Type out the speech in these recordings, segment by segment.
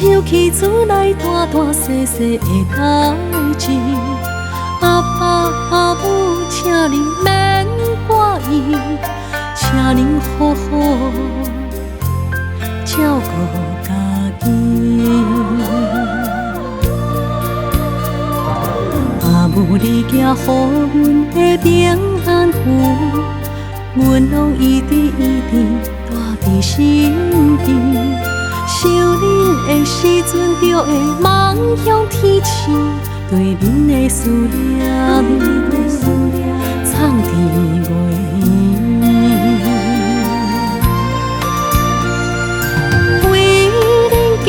想起厝内大大细细的代志，阿爸阿母，请您免挂意，请您好好照顾家己。阿母，你行予阮的平安符，阮拢一直带伫心间。想恁的时阵，就会梦向天星，对恁的思念藏伫月圆。为恁祈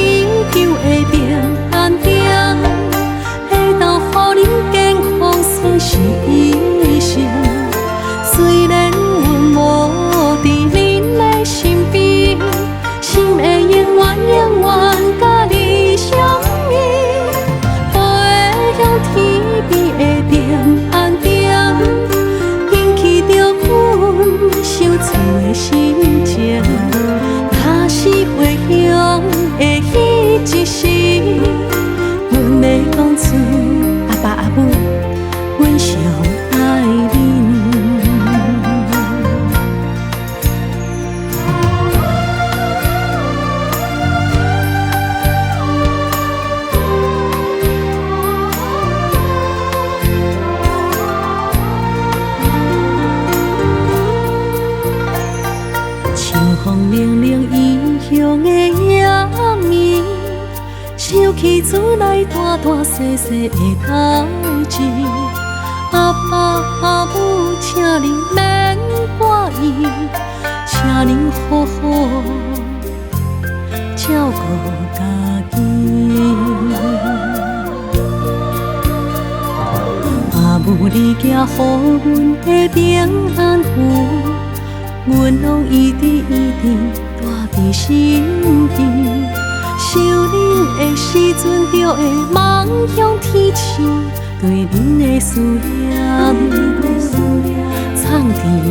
求的平安点，会当予恁健康顺时医生。虽然阮无伫恁的身边，心的永远甲你相依，飞向天边的平安点，引起着阮想厝的心情。若是回乡的迄一时，阮要讲出阿爸阿母，阮上爱恁。风凉凉异乡的夜暝，想起厝内大大细细的代志，阿爸阿母，请您免挂意，请您好好照顾家己。阿母，你行予阮的平安符，阮拢一直带伫心间。想恁的时阵，就会梦向天星，对恁的思念藏伫月